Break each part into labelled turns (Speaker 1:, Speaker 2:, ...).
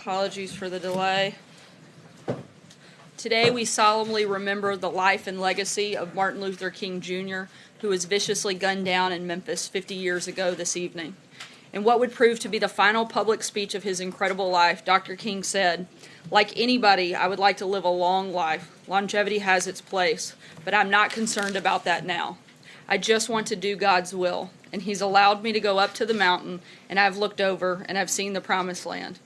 Speaker 1: Apologies for the delay. Today we solemnly remember the life and legacy of Martin Luther King Jr., who was viciously gunned down in Memphis 50 years ago this evening. In what would prove to be the final public speech of his incredible life, Dr. King said, "Like anybody, I would like to live a long life. Longevity has its place, but I'm not concerned about that now. I just want to do God's will, and He's allowed me to go up to the mountain, and I've looked over, and I've seen the promised land.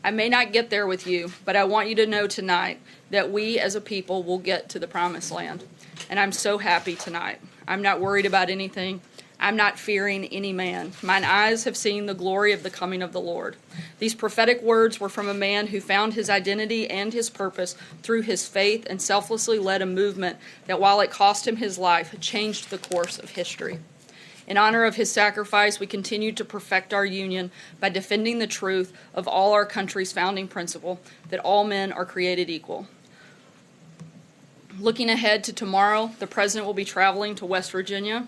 Speaker 1: I may not get there with you, but I want you to know tonight that we as a people will get to the promised land. And I'm so happy tonight. I'm not worried about anything. I'm not fearing any man. Mine eyes have seen the glory of the coming of the Lord." These prophetic words were from a man who found his identity and his purpose through his faith and selflessly led a movement that, while it cost him his life, changed the course of history. In honor of his sacrifice, we continue to perfect our union by defending the truth of all our country's founding principle that all men are created equal. Looking ahead to tomorrow, the President will be traveling to West Virginia.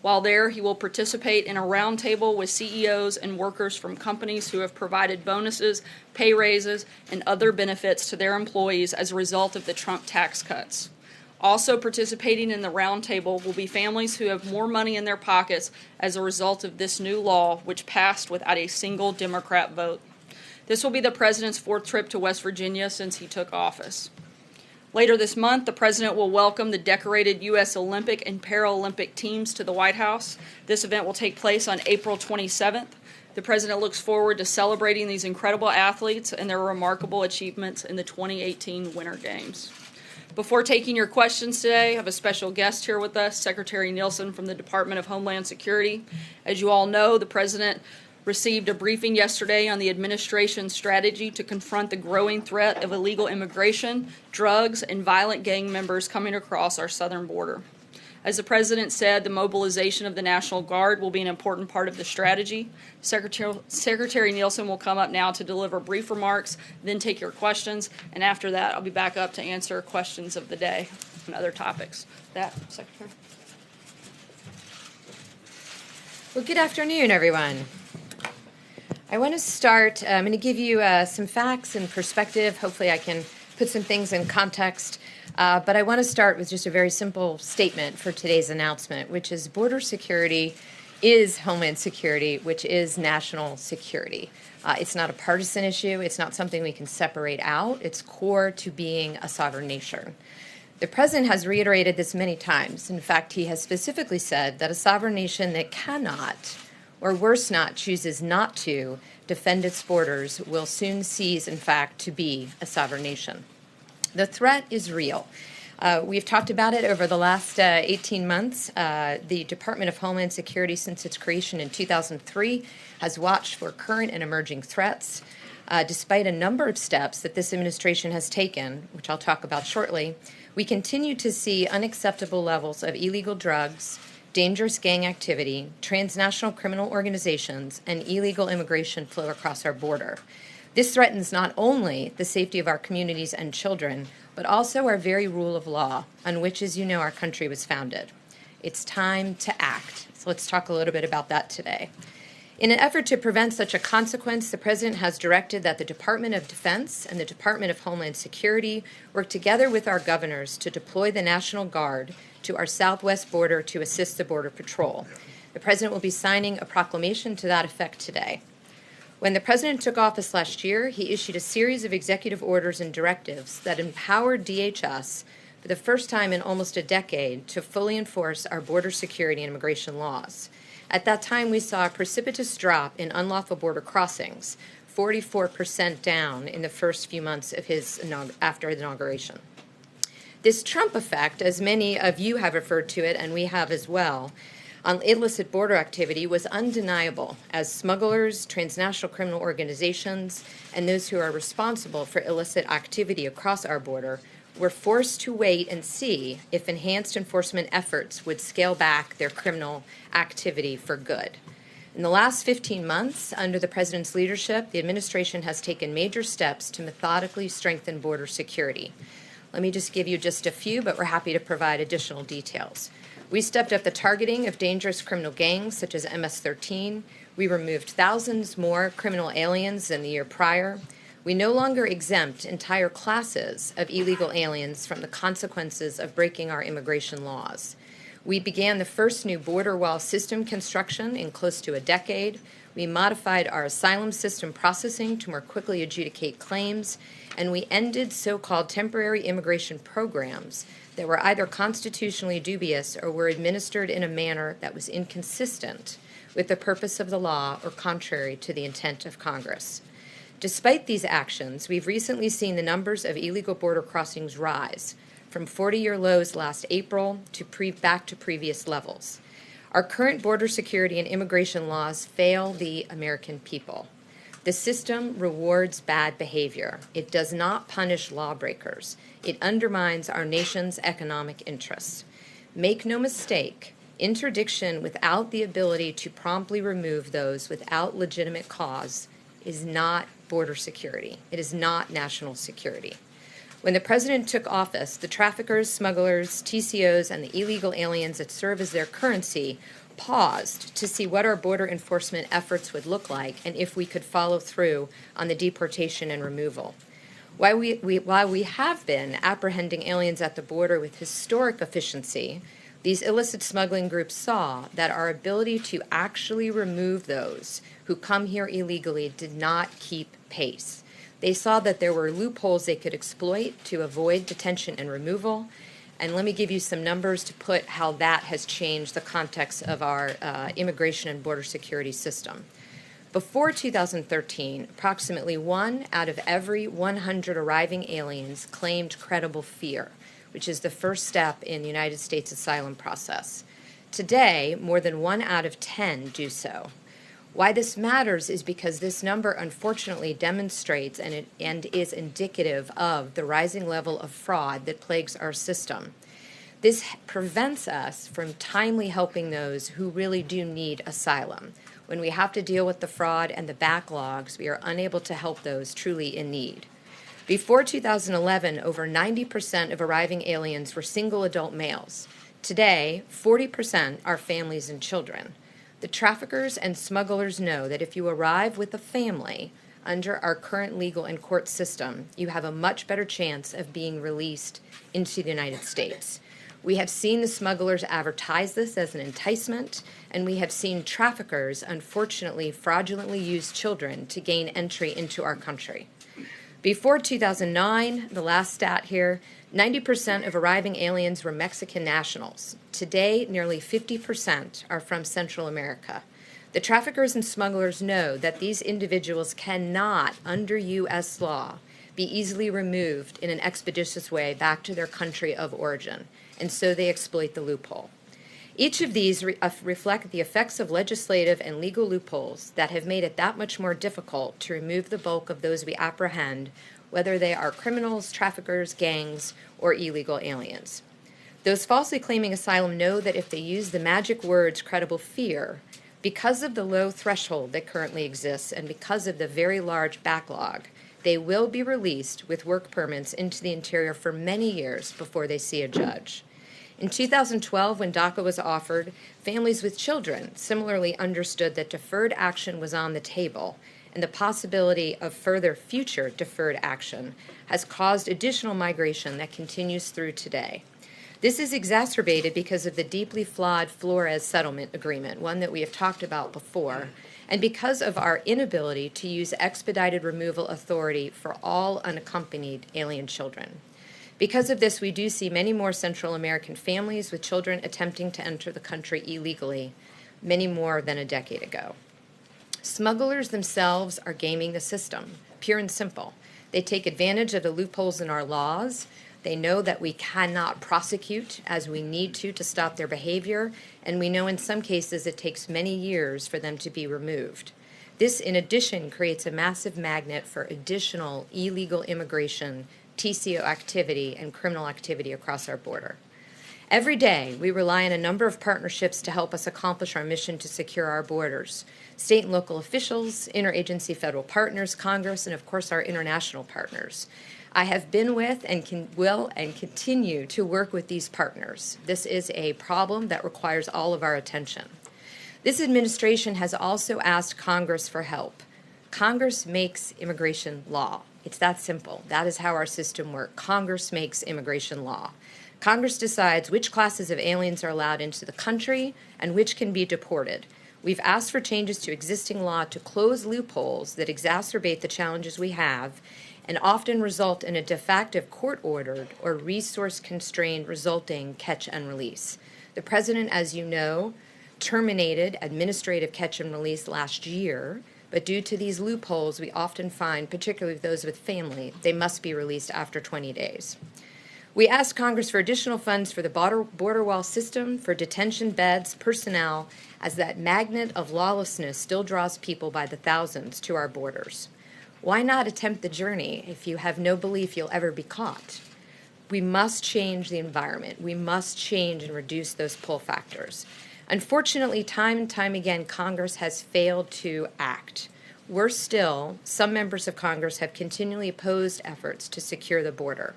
Speaker 1: While there, he will participate in a roundtable with CEOs and workers from companies who have provided bonuses, pay raises, and other benefits to their employees as a result of the Trump tax cuts. Also participating in the roundtable will be families who have more money in their pockets as a result of this new law, which passed without a single Democrat vote. This will be the President's fourth trip to West Virginia since he took office. Later this month, the President will welcome the decorated U.S. Olympic and Paralympic teams to the White House. This event will take place on April 27th. The President looks forward to celebrating these incredible athletes and their remarkable achievements in the 2018 Winter Games. Before taking your questions today, I have a special guest here with us, Secretary Nielsen from the Department of Homeland Security. As you all know, the President received a briefing yesterday on the administration's strategy to confront the growing threat of illegal immigration, drugs, and violent gang members coming across our southern border. As the President said, the mobilization of the National Guard will be an important part of the strategy. Secretary Nielsen will come up now to deliver brief remarks, then take your questions, and after that, I'll be back up to answer questions of the day and other topics. That, Secretary.
Speaker 2: Well, good afternoon, everyone. I want to start, I'm going to give you some facts and perspective. Hopefully I can put some things in context. But I want to start with just a very simple statement for today's announcement, which is border security is homeland security, which is national security. It's not a partisan issue. It's not something we can separate out. It's core to being a sovereign nation. The President has reiterated this many times. In fact, he has specifically said that a sovereign nation that cannot, or worse not, chooses not to defend its borders will soon cease, in fact, to be a sovereign nation. The threat is real. We've talked about it over the last 18 months. The Department of Homeland Security, since its creation in 2003, has watched for current and emerging threats. Despite a number of steps that this administration has taken, which I'll talk about shortly, we continue to see unacceptable levels of illegal drugs, dangerous gang activity, transnational criminal organizations, and illegal immigration flow across our border. This threatens not only the safety of our communities and children, but also our very rule of law, on which, as you know, our country was founded. It's time to act. So let's talk a little bit about that today. In an effort to prevent such a consequence, the President has directed that the Department of Defense and the Department of Homeland Security work together with our governors to deploy the National Guard to our southwest border to assist the Border Patrol. The President will be signing a proclamation to that effect today. When the President took office last year, he issued a series of executive orders and directives that empowered DHS for the first time in almost a decade to fully enforce our border security and immigration laws. At that time, we saw a precipitous drop in unlawful border crossings, 44% down in the first few months of after the inauguration. This Trump effect, as many of you have referred to it, and we have as well, on illicit border activity was undeniable as smugglers, transnational criminal organizations, and those who are responsible for illicit activity across our border were forced to wait and see if enhanced enforcement efforts would scale back their criminal activity for good. In the last 15 months, under the President's leadership, the administration has taken major steps to methodically strengthen border security. Let me just give you just a few, but we're happy to provide additional details. We stepped up the targeting of dangerous criminal gangs such as MS-13. We removed thousands more criminal aliens than the year prior. We no longer exempt entire classes of illegal aliens from the consequences of breaking our immigration laws. We began the first new border wall system construction in close to a decade. We modified our asylum system processing to more quickly adjudicate claims, and we ended so-called temporary immigration programs that were either constitutionally dubious or were administered in a manner that was inconsistent with the purpose of the law or contrary to the intent of Congress. Despite these actions, we've recently seen the numbers of illegal border crossings rise from 40-year lows last April to back to previous levels. Our current border security and immigration laws fail the American people. The system rewards bad behavior. It does not punish lawbreakers. It undermines our nation's economic interests. Make no mistake, interdiction without the ability to promptly remove those without legitimate cause is not border security. It is not national security. When the president took office, the traffickers, smugglers, TCOs, and the illegal aliens that serve as their currency paused to see what our border enforcement efforts would look like and if we could follow through on the deportation and removal. While we have been apprehending aliens at the border with historic efficiency, these illicit smuggling groups saw that our ability to actually remove those who come here illegally did not keep pace. They saw that there were loopholes they could exploit to avoid detention and removal. And let me give you some numbers to put how that has changed the context of our immigration and border security system. Before 2013, approximately 1 out of every 100 arriving aliens claimed credible fear, which is the first step in the United States asylum process. Today, more than 1 out of 10 do so. Why this matters is because this number unfortunately demonstrates and is indicative of the rising level of fraud that plagues our system. This prevents us from timely helping those who really do need asylum. When we have to deal with the fraud and the backlogs, we are unable to help those truly in need. Before 2011, over 90% of arriving aliens were single adult males. Today, 40% are families and children. The traffickers and smugglers know that if you arrive with a family under our current legal and court system, you have a much better chance of being released into the United States. We have seen the smugglers advertise this as an enticement, and we have seen traffickers, unfortunately, fraudulently use children to gain entry into our country. Before 2009, the last stat here, 90% of arriving aliens were Mexican nationals. Today, nearly 50% are from Central America. The traffickers and smugglers know that these individuals cannot, under U.S. law, be easily removed in an expeditious way back to their country of origin, and so they exploit the loophole. Each of these reflect the effects of legislative and legal loopholes that have made it that much more difficult to remove the bulk of those we apprehend, whether they are criminals, traffickers, gangs, or illegal aliens. Those falsely claiming asylum know that if they use the magic words credible fear, because of the low threshold that currently exists and because of the very large backlog, they will be released with work permits into the interior for many years before they see a judge. In 2012, when DACA was offered, families with children similarly understood that deferred action was on the table, and the possibility of further future deferred action has caused additional migration that continues through today. This is exacerbated because of the deeply flawed Flores settlement agreement, one that we have talked about before, and because of our inability to use expedited removal authority for all unaccompanied alien children. Because of this, we do see many more Central American families with children attempting to enter the country illegally, many more than a decade ago. Smugglers themselves are gaming the system, pure and simple. They take advantage of the loopholes in our laws. They know that we cannot prosecute as we need to stop their behavior, and we know in some cases it takes many years for them to be removed. This, in addition, creates a massive magnet for additional illegal immigration, TCO activity, and criminal activity across our border. Every day, we rely on a number of partnerships to help us accomplish our mission to secure our borders. State and local officials, interagency federal partners, Congress, and of course our international partners. I have been with and will continue to work with these partners. This is a problem that requires all of our attention. This administration has also asked Congress for help. Congress makes immigration law. It's that simple. That is how our system works. Congress makes immigration law. Congress decides which classes of aliens are allowed into the country and which can be deported. We've asked for changes to existing law to close loopholes that exacerbate the challenges we have and often result in a de facto court-ordered or resource-constrained resulting catch and release. The President, as you know, terminated administrative catch and release last year, but due to these loopholes, we often find, particularly those with family, they must be released after 20 days. We asked Congress for additional funds for the border wall system, for detention beds, personnel, as that magnet of lawlessness still draws people by the thousands to our borders. Why not attempt the journey if you have no belief you'll ever be caught? We must change the environment. We must change and reduce those pull factors. Unfortunately, time and time again, Congress has failed to act. Worse still, some members of Congress have continually opposed efforts to secure the border.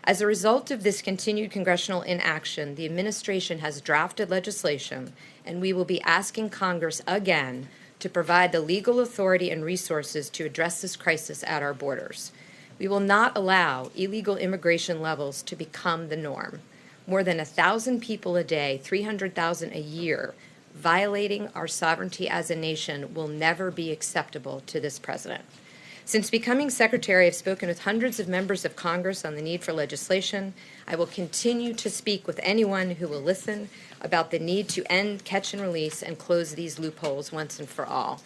Speaker 2: As a result of this continued congressional inaction, the administration has drafted legislation, and we will be asking Congress again to provide the legal authority and resources to address this crisis at our borders. We will not allow illegal immigration levels to become the norm. More than 1,000 people a day, 300,000 a year, violating our sovereignty as a nation will never be acceptable to this president. Since becoming Secretary, I've spoken with hundreds of members of Congress on the need for legislation. I will continue to speak with anyone who will listen about the need to end catch and release and close these loopholes once and for all.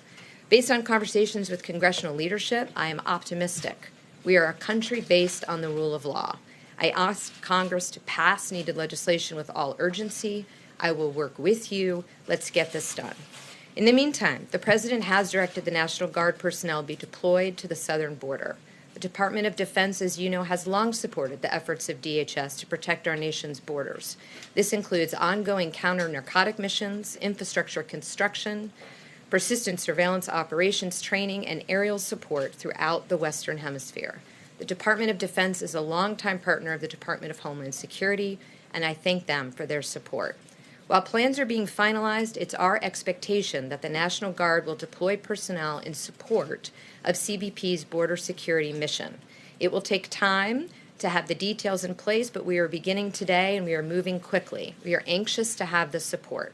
Speaker 2: Based on conversations with congressional leadership, I am optimistic. We are a country based on the rule of law. I ask Congress to pass needed legislation with all urgency. I will work with you. Let's get this done. In the meantime, the President has directed the National Guard personnel be deployed to the southern border. The Department of Defense, as you know, has long supported the efforts of DHS to protect our nation's borders. This includes ongoing counter-narcotic missions, infrastructure construction, persistent surveillance operations training, and aerial support throughout the Western Hemisphere. The Department of Defense is a longtime partner of the Department of Homeland Security, and I thank them for their support. While plans are being finalized, it's our expectation that the National Guard will deploy personnel in support of CBP's border security mission. It will take time to have the details in place, but we are beginning today and we are moving quickly. We are anxious to have the support.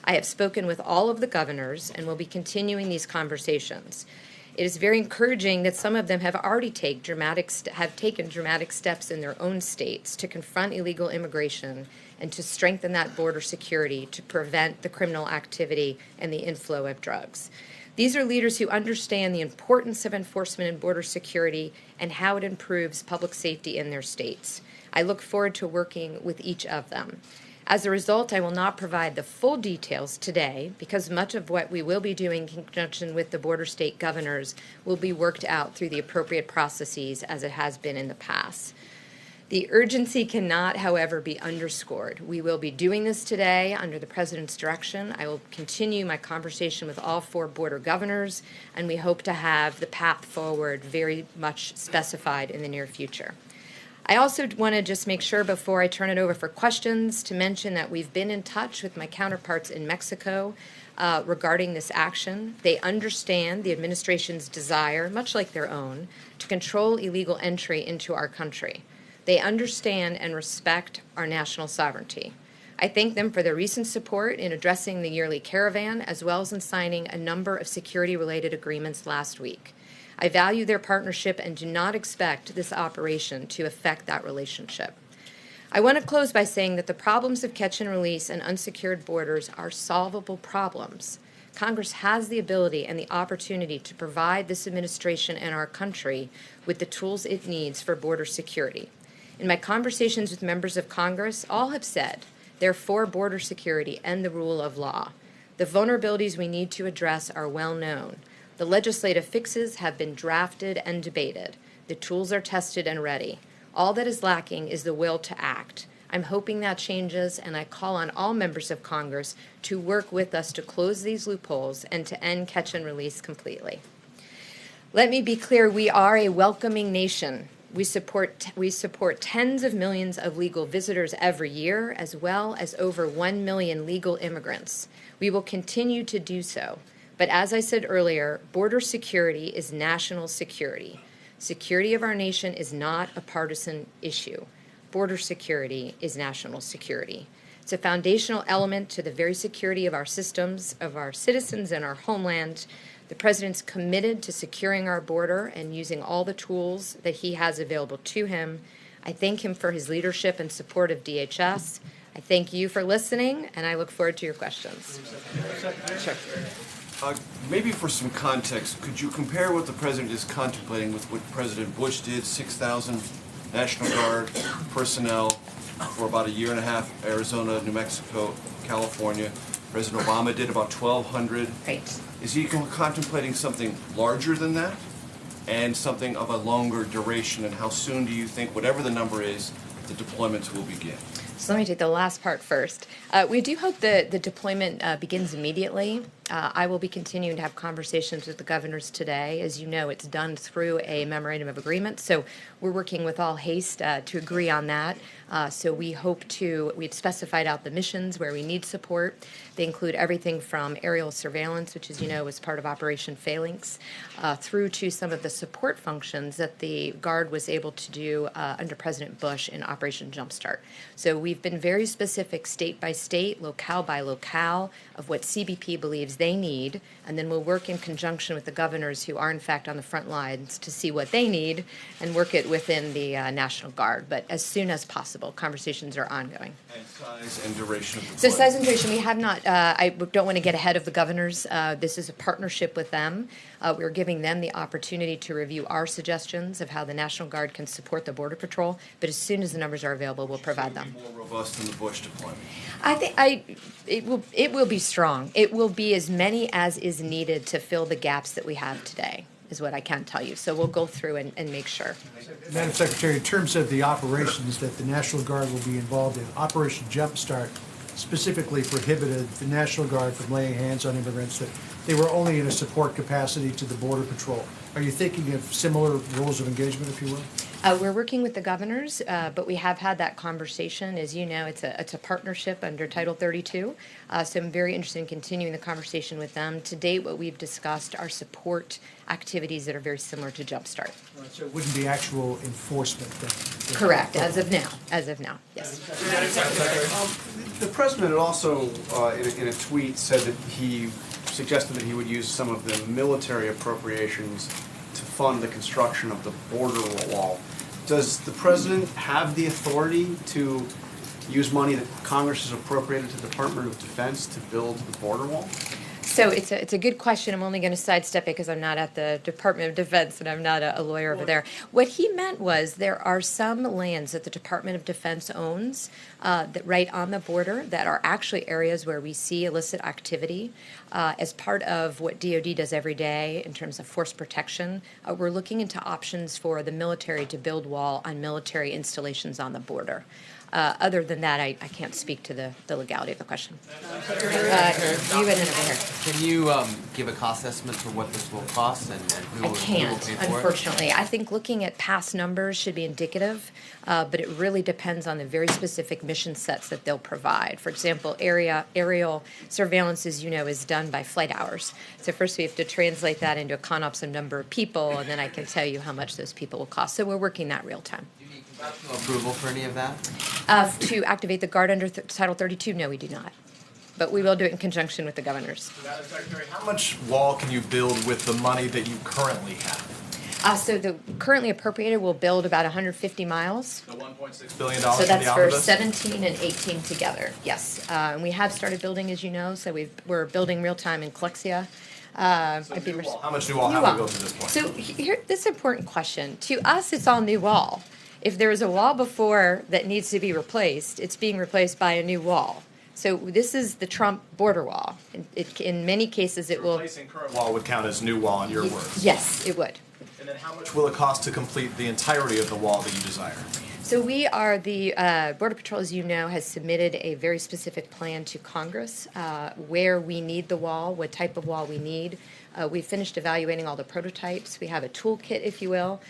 Speaker 2: I have spoken with all of the governors and will be continuing these conversations. It is very encouraging that some of them have already taken dramatic steps in their own states to confront illegal immigration and to strengthen that border security to prevent the criminal activity and the inflow of drugs. These are leaders who understand the importance of enforcement and border security and how it improves public safety in their states. I look forward to working with each of them. As a result, I will not provide the full details today because much of what we will be doing in conjunction with the border state governors will be worked out through the appropriate processes as it has been in the past. The urgency cannot, however, be underscored. We will be doing this today under the President's direction. I will continue my conversation with all 4 border governors, and we hope to have the path forward very much specified in the near future. I also want to just make sure before I turn it over for questions to mention that we've been in touch with my counterparts in Mexico regarding this action. They understand the administration's desire, much like their own, to control illegal entry into our country. They understand and respect our national sovereignty. I thank them for their recent support in addressing the yearly caravan, as well as in signing a number of security-related agreements last week. I value their partnership and do not expect this operation to affect that relationship. I want to close by saying that the problems of catch and release and unsecured borders are solvable problems. Congress has the ability and the opportunity to provide this administration and our country with the tools it needs for border security. In my conversations with members of Congress, all have said they're for border security and the rule of law. The vulnerabilities we need to address are well known. The legislative fixes have been drafted and debated. The tools are tested and ready. All that is lacking is the will to act. I'm hoping that changes, and I call on all members of Congress to work with us to close these loopholes and to end catch and release completely. Let me be clear, we are a welcoming nation. We support tens of millions of legal visitors every year, as well as over 1 million legal immigrants. We will continue to do so. But as I said earlier, border security is national security. Security of our nation is not a partisan issue. Border security is national security. It's a foundational element to the very security of our systems, of our citizens, and our homeland. The President's committed to securing our border and using all the tools that he has available to him. I thank him for his leadership and support of DHS. I thank you for listening, and I look forward to your questions. Sure.
Speaker 3: Maybe for some context, could you compare what the President is contemplating with what President Bush did, 6,000 National Guard personnel for about a year and a half, Arizona, New Mexico, California. President Obama did about 1,200.
Speaker 2: Right.
Speaker 3: Is he contemplating something larger than that and something of a longer duration? And how soon do you think, whatever the number is, the deployments will begin?
Speaker 2: So let me take the last part first. We do hope that the deployment begins immediately. I will be continuing to have conversations with the governors today. As you know, it's done through a memorandum of agreement, so we're working with all haste to agree on that. So we hope we've specified out the missions where we need support. They include everything from aerial surveillance, which, as you know, is part of Operation Phalanx, through to some of the support functions that the Guard was able to do under President Bush in Operation Jumpstart. So we've been very specific state by state, locale by locale, of what CBP believes they need, and then we'll work in conjunction with the governors who are, in fact, on the front lines to see what they need and work it within the National Guard. But as soon as possible, conversations are ongoing.
Speaker 3: And size and duration of the
Speaker 2: So size and duration, we have not, I don't want to get ahead of the governors. This is a partnership with them. We're giving them the opportunity to review our suggestions of how the National Guard can support the Border Patrol, but as soon as the numbers are available, we'll provide them.
Speaker 3: More robust than the Bush deployment?
Speaker 2: I think it will be strong. It will be as many as is needed to fill the gaps that we have today, is what I can tell you. So we'll go through and make sure.
Speaker 4: Madam Secretary, in terms of the operations that the National Guard will be involved in, Operation Jumpstart specifically prohibited the National Guard from laying hands on immigrants, that they were only in a support capacity to the Border Patrol. Are you thinking of similar rules of engagement, if you will?
Speaker 2: We're working with the governors, but we have had that conversation. As you know, it's a partnership under Title 32, so I'm very interested in continuing the conversation with them. To date, what we've discussed are support activities that are very similar to Jumpstart.
Speaker 4: So it wouldn't be actual enforcement then?
Speaker 2: Correct, as of now, yes.
Speaker 5: The President had also, in a tweet, said that he suggested that he would use some of the military appropriations to fund the construction of the border wall. Does the President have the authority to use money that Congress has appropriated to the Department of Defense to build the border wall?
Speaker 2: So it's a good question. I'm only going to sidestep it because I'm not at the Department of Defense and I'm not a lawyer over there. What he meant was there are some lands that the Department of Defense owns that right on the border that are actually areas where we see illicit activity. As part of what DoD does every day in terms of force protection, we're looking into options for the military to build wall on military installations on the border. Other than that, I can't speak to the legality of the question. You went in over here.
Speaker 6: Can you give a cost estimate for what this will cost and who will pay for it?
Speaker 2: Unfortunately. I think looking at past numbers should be indicative, but it really depends on the very specific mission sets that they'll provide. For example, aerial surveillance, as you know, is done by flight hours. So first we have to translate that into a CONOPS and number of people, and then I can tell you how much those people will cost. So we're working that real time.
Speaker 6: No approval for any of that?
Speaker 2: To activate the Guard under Title 32, no, we do not. But we will do it in conjunction with the governors.
Speaker 7: Madam Secretary, how much wall can you build with the money that you currently have?
Speaker 2: So the currently appropriated will build about 150 miles.
Speaker 7: The $1.6 billion
Speaker 2: So that's
Speaker 7: for
Speaker 2: for
Speaker 7: the omnibus?
Speaker 2: 17 and 18 together, yes. And we have started building, as you know, so we're building real time in Clexia.
Speaker 7: How much new wall have we built at this point?
Speaker 2: So here, this is an important question. To us, it's all new wall. If there was a wall before that needs to be replaced, it's being replaced by a new wall. So this is the Trump border wall. In many cases, it will.
Speaker 7: Replacing current wall would count as new wall in your words.
Speaker 2: Yes, it would.
Speaker 7: And then how much will it cost to complete the entirety of the wall that you desire?
Speaker 2: So we are the Border Patrol, as you know, has submitted a very specific plan to Congress where we need the wall, what type of wall we need. We've finished evaluating all the prototypes. We have a toolkit, if you will.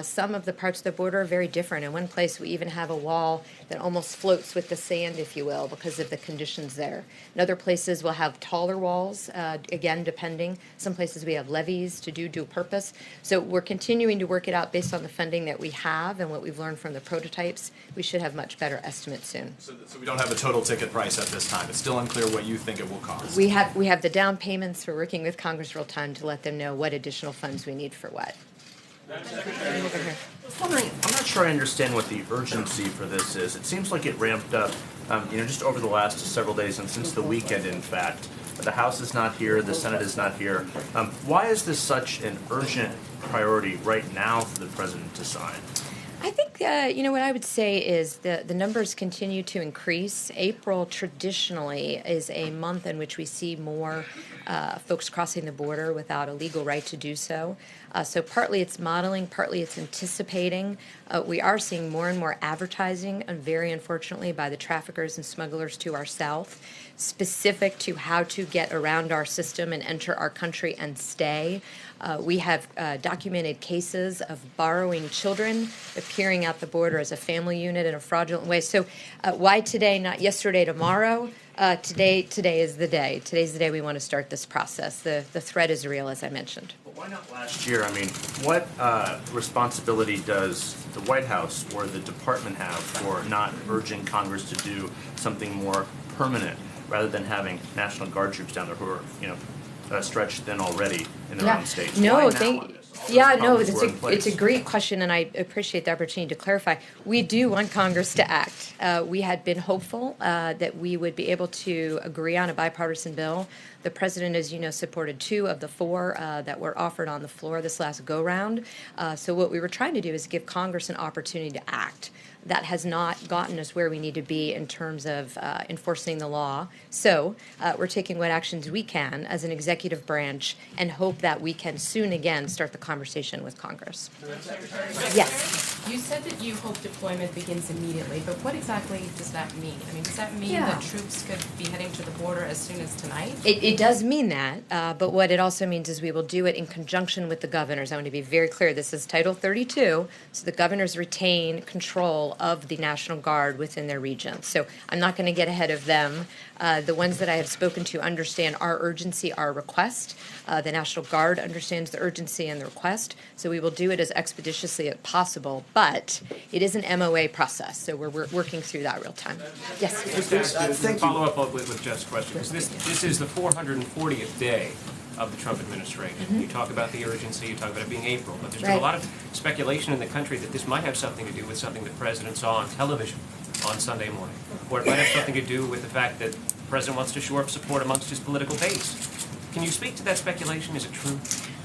Speaker 2: Some of the parts of the border are very different. In one place, we even have a wall that almost floats with the sand, if you will, because of the conditions there. In other places, we'll have taller walls, again, depending. Some places we have levees to do dual purpose. So we're continuing to work it out based on the funding that we have and what we've learned from the prototypes. We should have much better estimates soon.
Speaker 7: So we don't have a total ticket price at this time. It's still unclear what you think it will cost.
Speaker 2: We have the down payments. We're working with Congress real time to let them know what additional funds we need for what.
Speaker 8: I was wondering, I'm not sure I understand what the urgency for this is. It seems like it ramped up, just over the last several days and since the weekend, in fact. The House is not here, the Senate is not here. Why is this such an urgent priority right now for the President to sign?
Speaker 2: I think, what I would say is the numbers continue to increase. April traditionally is a month in which we see more folks crossing the border without a legal right to do so. So partly it's modeling, partly it's anticipating. We are seeing more and more advertising, and very unfortunately, by the traffickers and smugglers to our south, specific to how to get around our system and enter our country and stay. We have documented cases of borrowing children, appearing at the border as a family unit in a fraudulent way. So why today, not yesterday, tomorrow? Today is the day. Today's the day we want to start this process. The threat is real, as I mentioned.
Speaker 8: But why not last year? I mean, what responsibility does the White House or the department have for not urging Congress to do something more permanent rather than having National Guard troops down there who are, stretched thin already in their own states?
Speaker 2: No,
Speaker 8: it's
Speaker 2: a great question, and I appreciate the opportunity to clarify. We do want Congress to act. We had been hopeful that we would be able to agree on a bipartisan bill. The president, as you know, supported 2 of the 4 that were offered on the floor this last go-round. So what we were trying to do is give Congress an opportunity to act. That has not gotten us where we need to be in terms of enforcing the law. So we're taking what actions we can as an executive branch and hope that we can soon again start the conversation with Congress. Yes.
Speaker 9: You said that you hope deployment begins immediately, but what exactly does that mean? I mean, does that mean that troops could be heading to the border as soon as tonight?
Speaker 2: It does mean that, but what it also means is we will do it in conjunction with the governors. I want to be very clear. This is Title 32, so the governors retain control of the National Guard within their region. So I'm not going to get ahead of them. The ones that I have spoken to understand our urgency, our request. The National Guard understands the urgency and the request. So we will do it as expeditiously as possible. But it is an MOA process, so we're working through that real time. Yes.
Speaker 10: Thank you. Follow up with Jeff's question, because this is the 440th day of the Trump administration.
Speaker 2: Mm-hmm.
Speaker 10: You talk about the urgency, you talk about it being April, but there's been
Speaker 2: Right.
Speaker 10: a lot of speculation in the country that this might have something to do with something the President saw on television on Sunday morning. Or it might have something to do with the fact that the President wants to shore up support amongst his political base. Can you speak to that speculation? Is it true?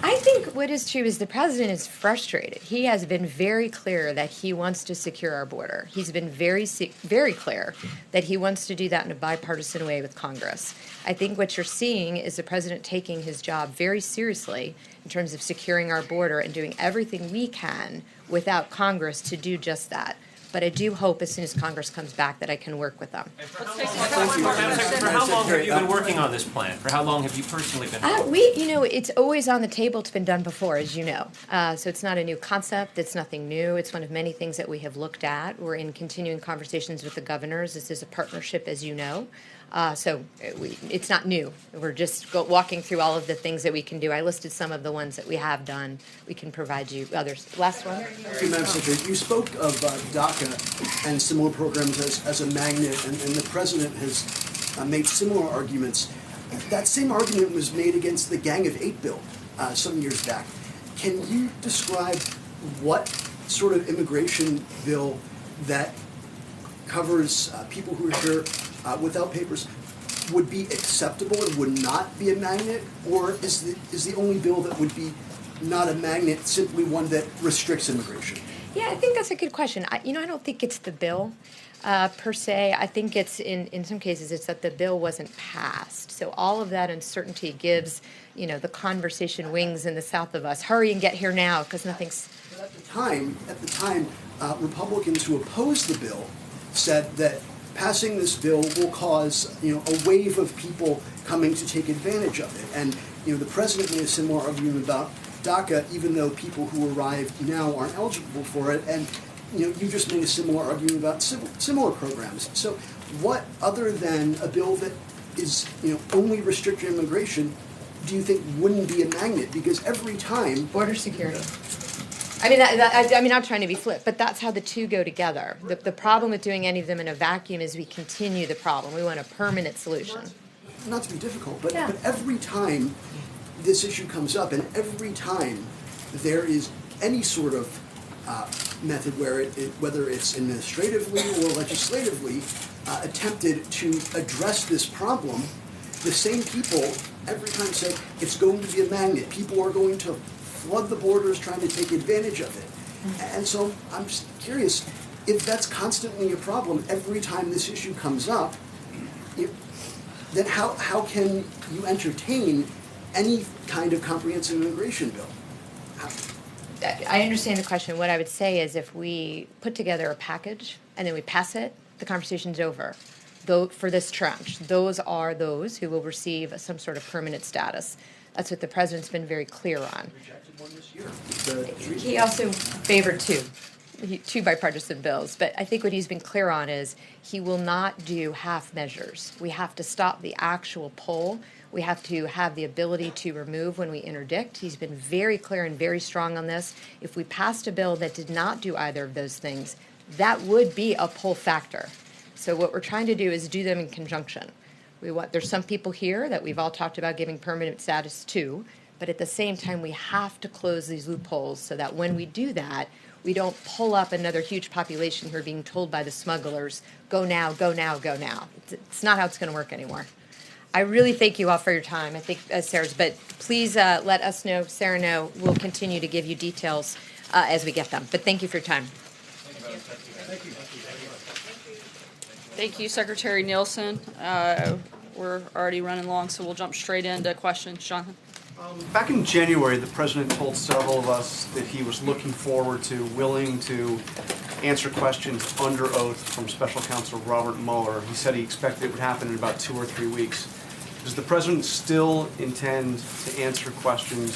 Speaker 2: I think what is true is the president is frustrated. He has been very clear that he wants to secure our border. He's been very clear that he wants to do that in a bipartisan way with Congress. I think what you're seeing is the president taking his job very seriously in terms of securing our border and doing everything we can without Congress to do just that. But I do hope as soon as Congress comes back that I can work with them.
Speaker 10: For how long have you been working on this plan? For how long have you personally been involved?
Speaker 2: It's always on the table. It's been done before, as you know. So it's not a new concept. It's nothing new. It's one of many things that we have looked at. We're in continuing conversations with the governors. This is a partnership, as you know. It's not new. We're just walking through all of the things that we can do. I listed some of the ones that we have done. We can provide you others. Last one.
Speaker 11: Madam Secretary, you spoke of DACA and similar programs as a magnet, and the President has made similar arguments. That same argument was made against the Gang of 8 bill some years back. Can you describe what sort of immigration bill that covers people who are here without papers would be acceptable and would not be a magnet, or is the only bill that would be not a magnet simply one that restricts immigration?
Speaker 2: Yeah, I think that's a good question. I don't think it's the bill per se. I think it's in some cases it's that the bill wasn't passed. So all of that uncertainty gives the conversation wings in the south of us. Hurry and get here now because nothing's.
Speaker 11: But at the time, Republicans who opposed the bill said that passing this bill will cause a wave of people coming to take advantage of it. And the president made a similar argument about DACA, even though people who arrived now aren't eligible for it, and you just made a similar argument about similar programs. So what, other than a bill that is only restricting immigration, do you think wouldn't be a magnet? Because every time...
Speaker 2: Border security. I'm trying to be flip, but that's how the two go together. The problem with doing any of them in a vacuum is we continue the problem. We want a permanent solution.
Speaker 11: Not to be difficult, but every time this issue comes up, and every time there is any sort of method where whether it's administratively or legislatively attempted to address this problem, the same people every time say it's going to be a magnet. People are going to flood the borders trying to take advantage of it. And so I'm just curious, if that's constantly a problem every time this issue comes up, then how can you entertain any kind of comprehensive immigration bill?
Speaker 2: I understand the question. What I would say is if we put together a package and then we pass it, the conversation's over. Though for this tranche, those are those who will receive some sort of permanent status. That's what the president's been very clear on.
Speaker 11: Rejected one this year.
Speaker 2: He also favored two bipartisan bills, but I think what he's been clear on is he will not do half measures. We have to stop the actual pull. We have to have the ability to remove when we interdict. He's been very clear and very strong on this. If we passed a bill that did not do either of those things, that would be a pull factor. So what we're trying to do is do them in conjunction. There's some people here that we've all talked about giving permanent status to, but at the same time we have to close these loopholes so that when we do that, we don't pull up another huge population who are being told by the smugglers, go now, go now, go now. It's not how it's going to work anymore. I really thank you all for your time. I think, Sarah's, but please let us know, Sarah know, we'll continue to give you details as we get them. But thank you for your time.
Speaker 11: Thank you.
Speaker 1: Thank you, Secretary Nielsen. We're already running long, so we'll jump straight into questions. Jonathan?
Speaker 5: Back in January, the president told several of us that he was looking forward to, willing to answer questions under oath from Special Counsel Robert Mueller. He said he expected it would happen in about 2 or 3 weeks. Does the president still intend to answer questions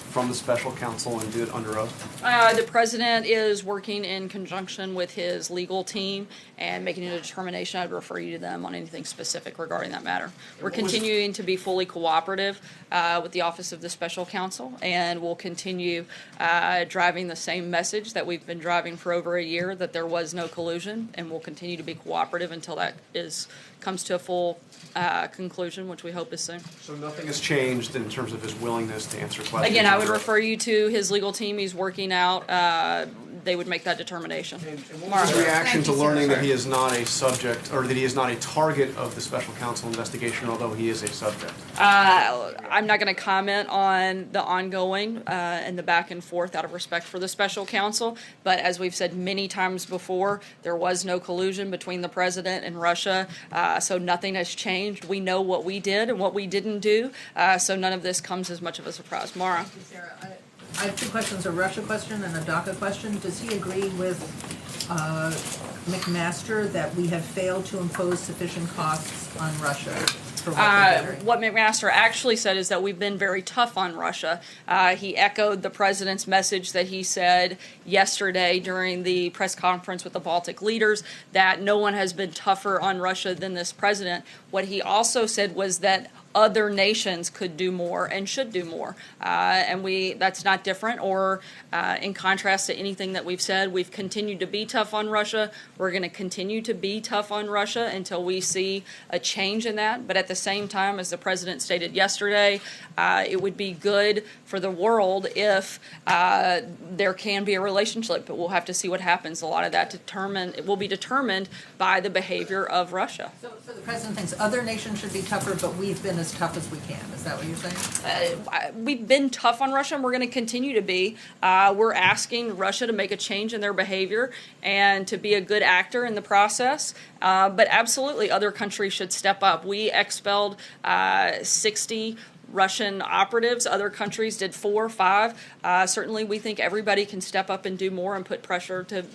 Speaker 5: from the special counsel and do it under oath?
Speaker 1: The president is working in conjunction with his legal team and making a determination. I'd refer you to them on anything specific regarding that matter. We're continuing to be fully cooperative with the Office of the Special Counsel, and we'll continue driving the same message that we've been driving for over a year, that there was no collusion, and we'll continue to be cooperative until that comes to a full conclusion, which we hope is soon.
Speaker 5: So nothing has changed in terms of his willingness to answer questions?
Speaker 1: Again, I would refer you to his legal team. He's working out. They would make that determination.
Speaker 5: What was his reaction to learning that he is not a subject, or that he is not a target of the special counsel investigation, although he is a subject?
Speaker 1: I'm not going to comment on the ongoing and the back and forth out of respect for the special counsel, but as we've said many times before, there was no collusion between the president and Russia, so nothing has changed. We know what we did and what we didn't do, so none of this comes as much of a surprise. Mara?
Speaker 12: Thank you, Sarah. I have 2 questions, a Russia question and a DACA question. Does he agree with McMaster that we have failed to impose sufficient costs on Russia?
Speaker 1: What McMaster actually said is that we've been very tough on Russia. He echoed the president's message that he said yesterday during the press conference with the Baltic leaders, that no one has been tougher on Russia than this president. What he also said was that other nations could do more and should do more. And that's not different or in contrast to anything that we've said. We've continued to be tough on Russia. We're going to continue to be tough on Russia until we see a change in that. But at the same time, as the president stated yesterday, it would be good for the world if there can be a relationship, but we'll have to see what happens. A lot of that will be determined by the behavior of Russia.
Speaker 12: So the president thinks other nations should be tougher, but we've been as tough as we can. Is that what you're saying?
Speaker 1: We've been tough on Russia, and we're going to continue to be. We're asking Russia to make a change in their behavior and to be a good actor in the process. But absolutely, other countries should step up. We expelled 60 Russian operatives. Other countries did 4 or 5. Certainly, we think everybody can step up and do more and put pressure to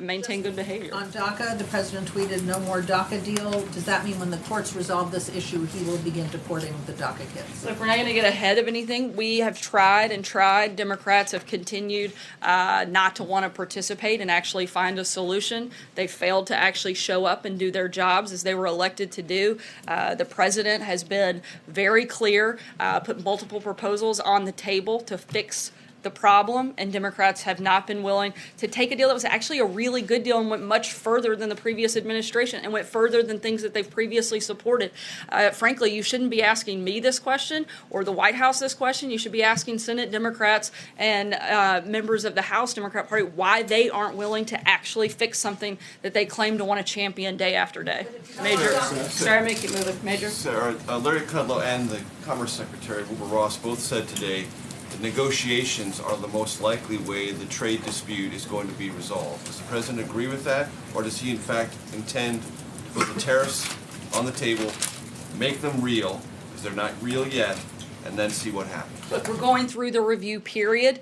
Speaker 1: maintain good behavior.
Speaker 12: On DACA, the president tweeted no more DACA deal. Does that mean when the courts resolve this issue, he will begin deporting the DACA kids?
Speaker 1: Look, we're not going to get ahead of anything. We have tried and tried. Democrats have continued not to want to participate and actually find a solution. They failed to actually show up and do their jobs as they were elected to do. The president has been very clear, put multiple proposals on the table to fix the problem, and Democrats have not been willing to take a deal that was actually a really good deal and went much further than the previous administration and went further than things that they've previously supported. Frankly, you shouldn't be asking me this question or the White House this question. You should be asking Senate Democrats and members of the House Democrat Party why they aren't willing to actually fix something that they claim to want to champion day after day. Major, sorry, make it move it. Major.
Speaker 3: Sarah, Larry Kudlow and the Commerce Secretary, Wilbur Ross, both said today that negotiations are the most likely way the trade dispute is going to be resolved. Does the president agree with that, or does he in fact intend to put the tariffs on the table, make them real, because they're not real yet, and then see what happens?
Speaker 1: Look, we're going through the review period.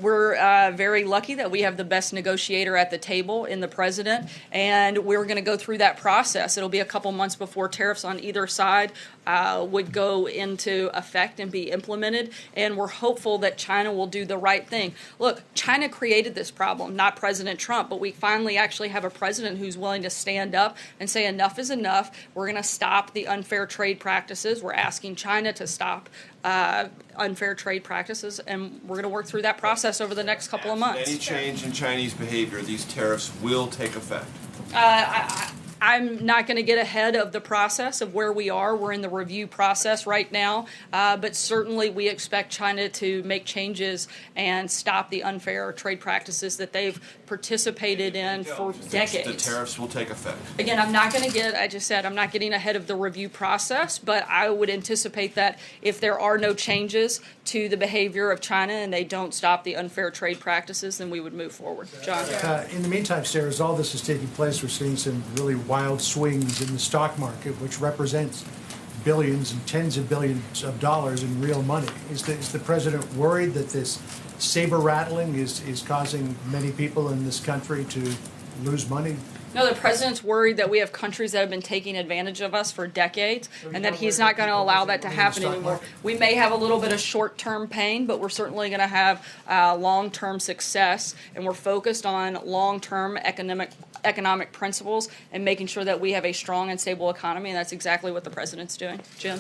Speaker 1: We're very lucky that we have the best negotiator at the table in the president, and we're going to go through that process. It'll be a couple months before tariffs on either side would go into effect and be implemented, and we're hopeful that China will do the right thing. Look, China created this problem, not President Trump, but we finally actually have a president who's willing to stand up and say enough is enough. We're going to stop the unfair trade practices. We're asking China to stop unfair trade practices, and we're going to work through that process over the next couple of months.
Speaker 3: Any change in Chinese behavior, these tariffs will take effect.
Speaker 1: I'm not going to get ahead of the process of where we are. We're in the review process right now, but certainly we expect China to make changes and stop the unfair trade practices that they've participated in for decades.
Speaker 3: The tariffs will take effect.
Speaker 1: Again, I'm not going to get, I just said, I'm not getting ahead of the review process, but I would anticipate that if there are no changes to the behavior of China and they don't stop the unfair trade practices, then we would move forward. John?
Speaker 4: In the meantime, Sarah, as all this is taking place, we're seeing some really wild swings in the stock market, which represents billions and tens of billions of dollars in real money. Is the president worried that this saber rattling is causing many people in this country to lose money?
Speaker 1: No, the president's worried that we have countries that have been taking advantage of us for decades and that he's not going to allow that to happen anymore. We may have a little bit of short-term pain, but we're certainly going to have long-term success, and we're focused on long-term economic principles and making sure that we have a strong and stable economy, and that's exactly what the president's doing. Jim?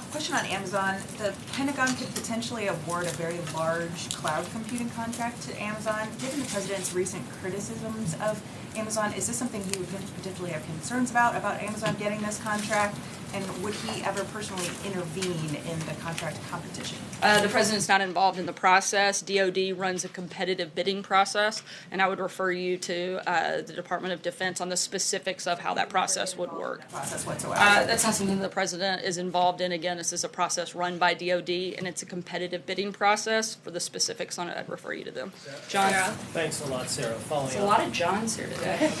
Speaker 13: Question on Amazon. The Pentagon could potentially award a very large cloud computing contract to Amazon. Given the president's recent criticisms of Amazon, is this something he would potentially have concerns about Amazon getting this contract? And would he ever personally intervene in the contract competition?
Speaker 1: The president's not involved in the process. DOD runs a competitive bidding process, and I would refer you to the Department of Defense on the specifics of how that process would work.
Speaker 13: Process whatsoever.
Speaker 1: That's not something the president is involved in. Again, this is a process run by DOD, and it's a competitive bidding process. For the specifics on it, I'd refer you to them. John?
Speaker 14: Thanks a lot, Sarah.
Speaker 1: There's a lot of Johns here today.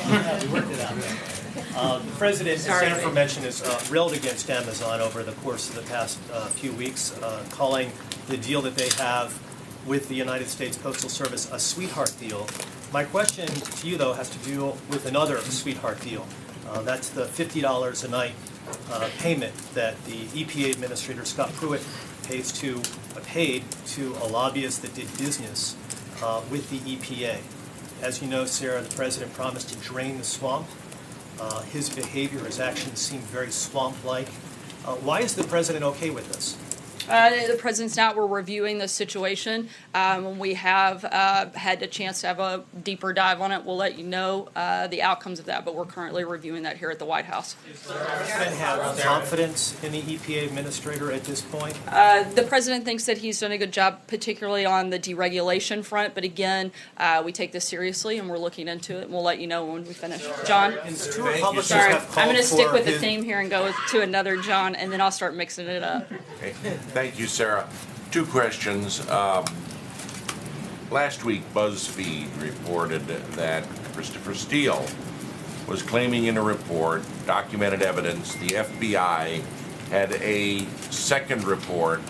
Speaker 14: We worked it out. The president, as Jennifer mentioned, has railed against Amazon over the course of the past few weeks, calling the deal that they have with the United States Postal Service a sweetheart deal. My question to you, though, has to do with another sweetheart deal. That's the $50 a night payment that the EPA Administrator Scott Pruitt paid to a lobbyist that did business with the EPA. As you know, Sarah, the president promised to drain the swamp. His behavior, his actions seem very swamp-like. Why is the president okay with this?
Speaker 1: The president's not. We're reviewing the situation. When we have had a chance to have a deeper dive on it, we'll let you know the outcomes of that, but we're currently reviewing that here at the White House.
Speaker 14: Does the president have confidence in the EPA administrator at this point?
Speaker 1: The president thinks that he's done a good job, particularly on the deregulation front, but again, we take this seriously and we're looking into it, and we'll let you know when we finish. John? Sorry, I'm going to stick with the theme here and go to another John, and then I'll start mixing it up.
Speaker 15: Okay. Thank you, Sarah. Two questions. Last week, BuzzFeed reported that Christopher Steele was claiming in a report, documented evidence, the FBI had a second report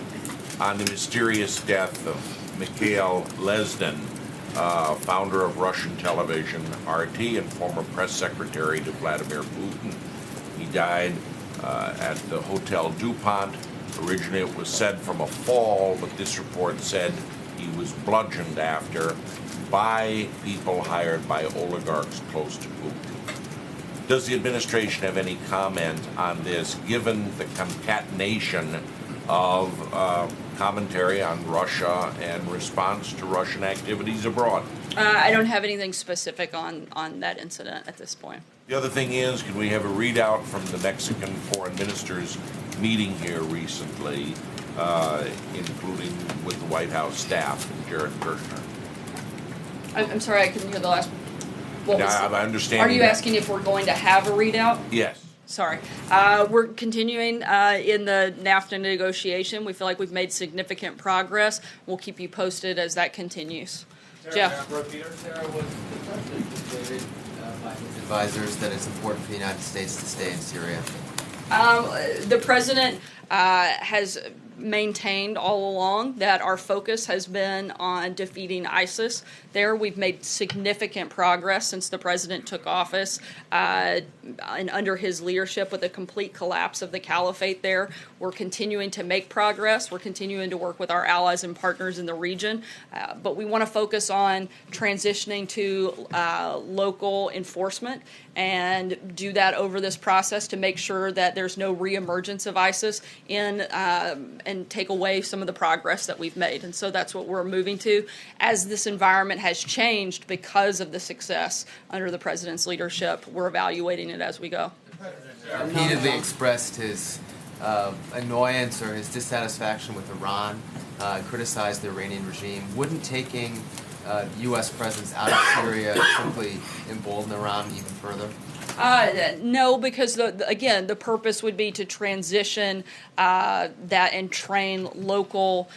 Speaker 15: on the mysterious death of Mikhail Lesnin, founder of Russian television RT and former press secretary to Vladimir Putin. He died at the Hotel DuPont. Originally it was said from a fall, but this report said he was bludgeoned after by people hired by oligarchs close to Putin. Does the administration have any comment on this, given the concatenation of commentary on Russia and response to Russian activities abroad?
Speaker 1: I don't have anything specific on that incident at this point.
Speaker 15: The other thing is, can we have a readout from the Mexican foreign minister's meeting here recently, including with the White House staff and Jared Kushner?
Speaker 1: I'm sorry, I couldn't hear the last one. What was
Speaker 15: I understand.
Speaker 1: Are you asking if we're going to have a readout?
Speaker 15: Yes.
Speaker 1: Sorry. We're continuing in the NAFTA negotiation. We feel like we've made significant progress. We'll keep you posted as that continues. Jeff.
Speaker 6: Sarah, was the president persuaded by his advisors that it's important for the United States to stay in Syria?
Speaker 1: The president has maintained all along that our focus has been on defeating ISIS. There, we've made significant progress since the president took office, and under his leadership, with a complete collapse of the caliphate there. We're continuing to make progress. We're continuing to work with our allies and partners in the region, but we want to focus on transitioning to local enforcement and do that over this process to make sure that there's no reemergence of ISIS and take away some of the progress that we've made. And so that's what we're moving to. As this environment has changed because of the success under the president's leadership, we're evaluating it as we go.
Speaker 6: Repeatedly expressed his annoyance or his dissatisfaction with Iran, criticized the Iranian regime. Wouldn't taking U.S. presence out of Syria simply embolden Iran even further?
Speaker 1: No, because again, the purpose would be to transition that and train local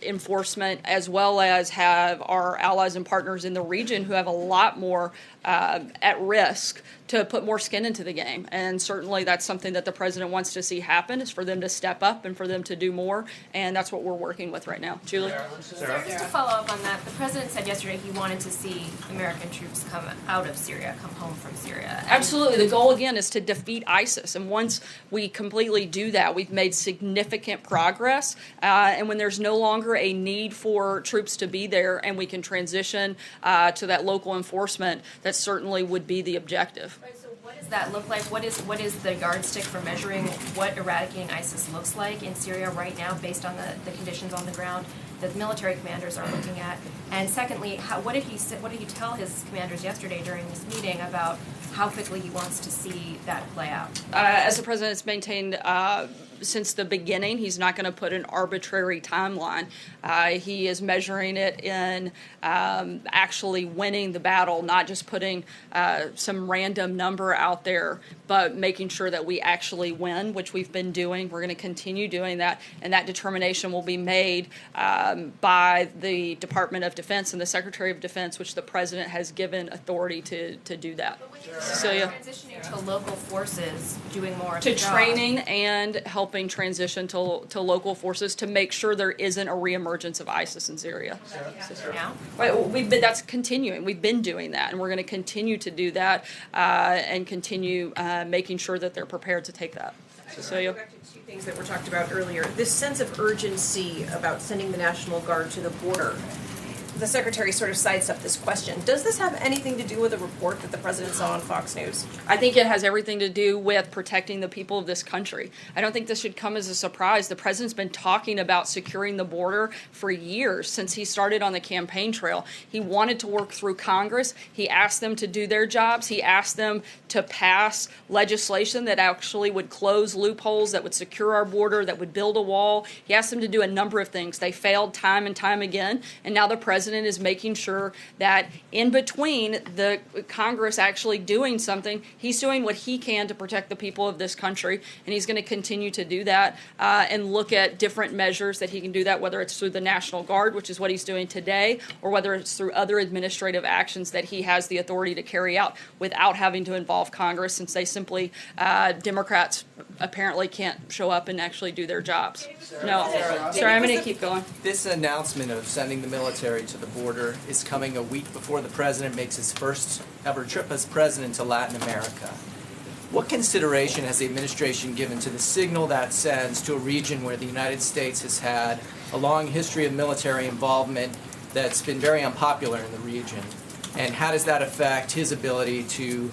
Speaker 1: enforcement, as well as have our allies and partners in the region who have a lot more at risk to put more skin into the game. And certainly that's something that the president wants to see happen, is for them to step up and for them to do more. And that's what we're working with right now. Julie?
Speaker 16: Sarah, just to follow up on that, the president said yesterday he wanted to see American troops come out of Syria, come home from Syria.
Speaker 1: Absolutely. The goal, again, is to defeat ISIS. And once we completely do that, we've made significant progress. And when there's no longer a need for troops to be there and we can transition to that local enforcement, that certainly would be the objective.
Speaker 16: Right, so what does that look like? What is the yardstick for measuring what eradicating ISIS looks like in Syria right now, based on the conditions on the ground that military commanders are looking at? And secondly, what did he tell his commanders yesterday during this meeting about how quickly he wants to see that play out?
Speaker 1: As the president has maintained since the beginning, he's not going to put an arbitrary timeline. He is measuring it in actually winning the battle, not just putting some random number out there, but making sure that we actually win, which we've been doing. We're going to continue doing that, and that determination will be made by the Department of Defense and the Secretary of Defense, which the president has given authority to do that. Cecilia?
Speaker 16: Transitioning to local forces, doing more of
Speaker 1: To
Speaker 16: the job.
Speaker 1: training and helping transition to local forces to make sure there isn't a reemergence of ISIS in Syria.
Speaker 16: Now?
Speaker 1: Right, that's continuing. We've been doing that, and we're going to continue to do that and continue making sure that they're prepared to take that. Cecilia?
Speaker 17: Go back to two things that were talked about earlier. This sense of urgency about sending the National Guard to the border. The Secretary sort of sidestepped this question. Does this have anything to do with a report that the President saw on Fox News?
Speaker 1: I think it has everything to do with protecting the people of this country. I don't think this should come as a surprise. The President's been talking about securing the border for years, since he started on the campaign trail. He wanted to work through Congress. He asked them to do their jobs. He asked them to pass legislation that actually would close loopholes, that would secure our border, that would build a wall. He asked them to do a number of things. They failed time and time again, and now the President president is making sure that in between the Congress actually doing something, he's doing what he can to protect the people of this country, and he's going to continue to do that and look at different measures that he can do that, whether it's through the National Guard, which is what he's doing today, or whether it's through other administrative actions that he has the authority to carry out without having to involve Congress, since they simply, Democrats apparently can't show up and actually do their jobs. No, sorry, I'm going to keep going.
Speaker 18: This announcement of sending the military to the border is coming a week before the president makes his first ever trip as president to Latin America. What consideration has the administration given to the signal that sends to a region where the United States has had a long history of military involvement that's been very unpopular in the region? And how does that affect his ability to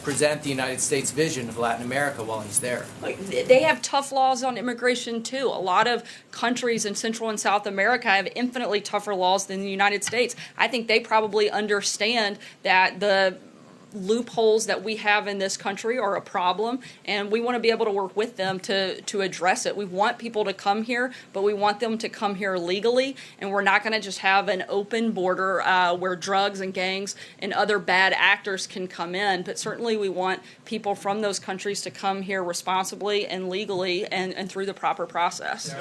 Speaker 18: present the United States vision of Latin America while he's there?
Speaker 1: They have tough laws on immigration, too. A lot of countries in Central and South America have infinitely tougher laws than the United States. I think they probably understand that the loopholes that we have in this country are a problem, and we want to be able to work with them to address it. We want people to come here, but we want them to come here legally, and we're not going to just have an open border where drugs and gangs and other bad actors can come in. But certainly we want people from those countries to come here responsibly and legally and through the proper process.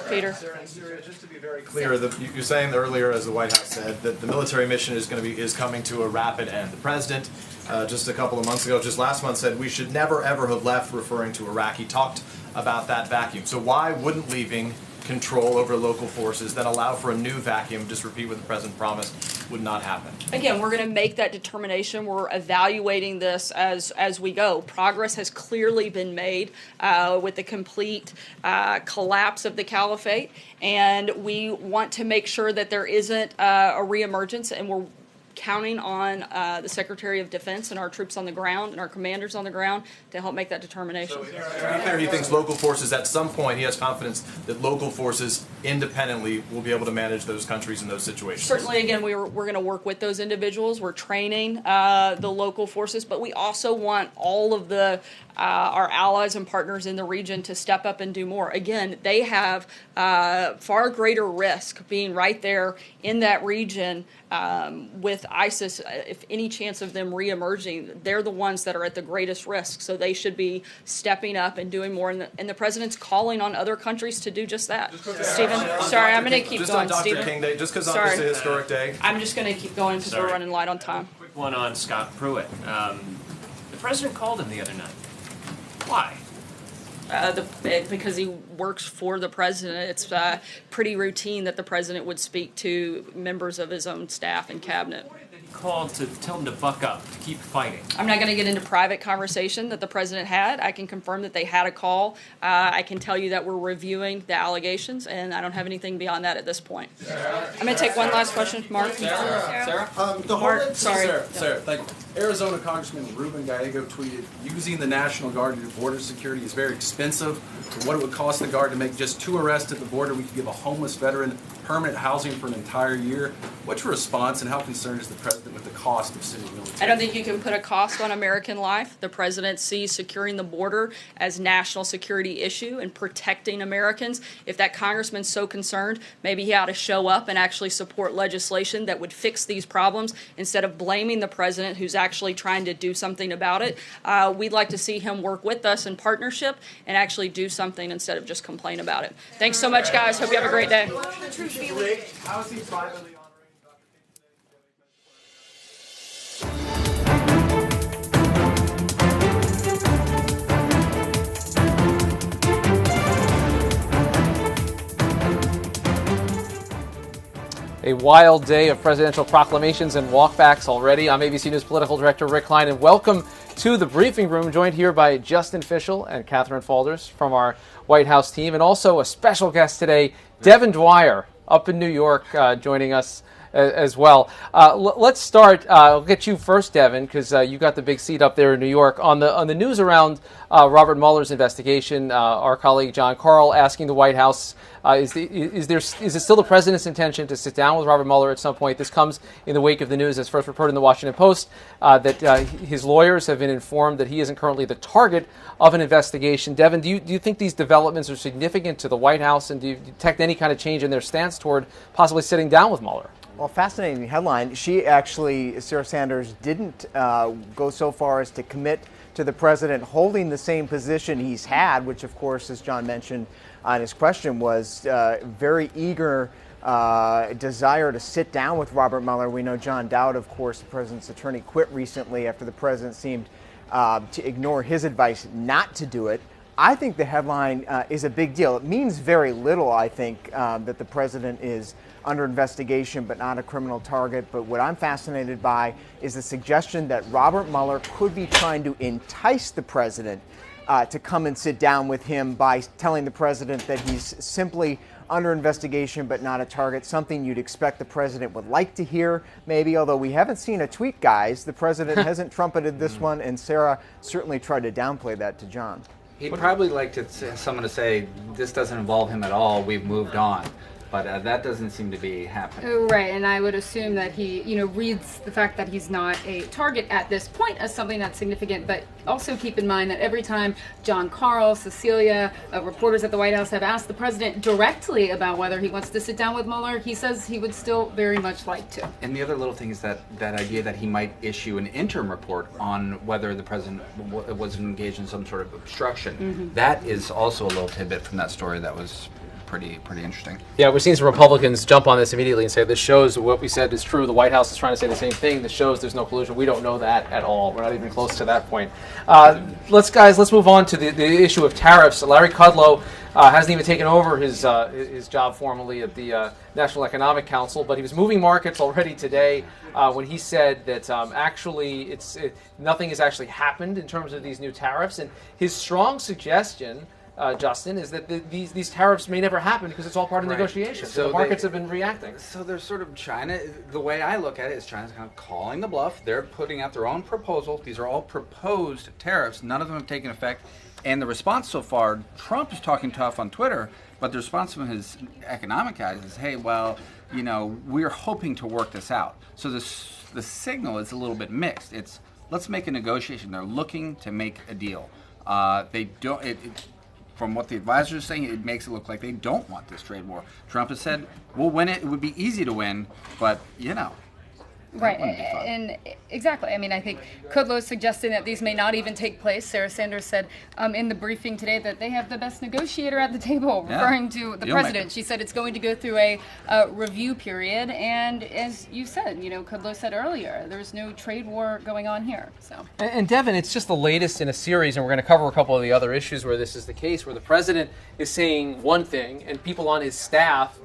Speaker 1: Peter.
Speaker 7: Syria, just to be very clear, you're saying earlier, as the White House said, that the military mission is coming to a rapid end. The president, just a couple of months ago, just last month, said we should never ever have left, referring to Iraq. He talked about that vacuum. So why wouldn't leaving control over local forces then allow for a new vacuum? Just repeat what the president promised would not happen.
Speaker 1: Again, we're going to make that determination. We're evaluating this as we go. Progress has clearly been made with the complete collapse of the caliphate, and we want to make sure that there isn't a reemergence, and we're counting on the Secretary of Defense and our troops on the ground and our commanders on the ground to help make that determination.
Speaker 7: So, to be clear, he thinks local forces, at some point, he has confidence that local forces independently will be able to manage those countries in those situations.
Speaker 1: Certainly, again, we're going to work with those individuals. We're training the local forces, but we also want all of our allies and partners in the region to step up and do more. Again, they have far greater risk being right there in that region with ISIS. If any chance of them reemerging, they're the ones that are at the greatest risk. So they should be stepping up and doing more. And the president's calling on other countries to do just that. Stephen, sorry, I'm going to keep going.
Speaker 7: Just on Dr.
Speaker 1: Stephen,
Speaker 7: King Day, just because it's a historic day.
Speaker 1: I'm just going to keep going because we're running light on time.
Speaker 10: Quick one on Scott Pruitt. The president called him the other night. Why?
Speaker 1: Because he works for the president. It's pretty routine that the president would speak to members of his own staff and cabinet.
Speaker 10: Called to tell him to buck up, to keep fighting.
Speaker 1: I'm not going to get into private conversation that the president had. I can confirm that they had a call. I can tell you that we're reviewing the allegations, and I don't have anything beyond that at this point. I'm going to take one last question. Mark?
Speaker 19: Sarah? Sarah, thank you. Arizona Congressman Ruben Gallego tweeted, using the National Guard to do border security is very expensive. For what it would cost the Guard to make just 2 arrests at the border, we could give a homeless veteran permanent housing for an entire year. What's your response, and how concerned is the president with the cost of sending military?
Speaker 1: I don't think you can put a cost on American life. The president sees securing the border as national security issue and protecting Americans. If that congressman's so concerned, maybe he ought to show up and actually support legislation that would fix these problems instead of blaming the president, who's actually trying to do something about it. We'd like to see him work with us in partnership and actually do something instead of just complain about it. Thanks so much, guys. Hope you have a great day.
Speaker 7: How is he privately honoring Dr.
Speaker 20: A wild day of presidential proclamations and walkbacks already. I'm ABC News Political Director Rick Klein, and welcome to the briefing room, joined here by Justin Fischel and Catherine Falders from our White House team, and also a special guest today, Devin Dwyer, up in New York, joining us as well. Let's start. I'll get you first, Devin, because you got the big seat up there in New York. On the news around Robert Mueller's investigation, our colleague John Karl asking the White House, is it still the president's intention to sit down with Robert Mueller at some point? This comes in the wake of the news, as first reported in the Washington Post, that his lawyers have been informed that he isn't currently the target of an investigation. Devin, do you think these developments are significant to the White House, and do you detect any kind of change in their stance toward possibly sitting down with Mueller?
Speaker 21: Well, fascinating headline. She actually, Sarah Sanders, didn't go so far as to commit to the president holding the same position he's had, which, of course, as John mentioned on his question, was very eager desire to sit down with Robert Mueller. We know John Dowd, of course, the president's attorney, quit recently after the president seemed to ignore his advice not to do it. I think the headline is a big deal. It means very little, I think, that the president is under investigation but not a criminal target. But what I'm fascinated by is the suggestion that Robert Mueller could be trying to entice the president to come and sit down with him by telling the president that he's simply under investigation but not a target, something you'd expect the president would like to hear, maybe, although we haven't seen a tweet, guys. The president hasn't trumpeted this one, and Sarah certainly tried to downplay that to John.
Speaker 22: He'd probably like someone to say, this doesn't involve him at all, we've moved on. But that doesn't seem to be happening.
Speaker 23: Right, and I would assume that he, reads the fact that he's not a target at this point as something that's significant, but also keep in mind that every time John Karl, Cecilia, reporters at the White House have asked the president directly about whether he wants to sit down with Mueller, he says he would still very much like to.
Speaker 22: And the other little thing is that idea that he might issue an interim report on whether the president was engaged in some sort of obstruction. Mm-hmm. That is also a little tidbit from that story that was pretty interesting.
Speaker 20: Yeah, we're seeing some Republicans jump on this immediately and say this shows what we said is true. The White House is trying to say the same thing. This shows there's no collusion. We don't know that at all. We're not even close to that point. Let's move on to the issue of tariffs. Larry Kudlow hasn't even taken over his job formally at the National Economic Council, but he was moving markets already today when he said that actually nothing has actually happened in terms of these new tariffs. And his strong suggestion, Justin, is that these tariffs may never happen because it's all part of negotiations. So the markets have been reacting.
Speaker 22: So there's sort of China. The way I look at it is China's kind of calling the bluff. They're putting out their own proposal. These are all proposed tariffs. None of them have taken effect. And the response so far, Trump is talking tough on Twitter, but the response from his economic guys is, hey, well, we're hoping to work this out. So the signal is a little bit mixed. It's let's make a negotiation. They're looking to make a deal. They don't. From what the advisors are saying, it makes it look like they don't want this trade war. Trump has said, we'll win it. It would be easy to win, but,
Speaker 23: Right, and exactly. I mean, I think Kudlow is suggesting that these may not even take place. Sarah Sanders said in the briefing today that they have the best negotiator at the table, referring to the president. She said it's going to go through a review period, and as you said, Kudlow said earlier, there's no trade war going on here. So.
Speaker 20: And Devin, it's just the latest in a series, and we're going to cover a couple of the other issues where this is the case, where the president is saying one thing, and people on his staff,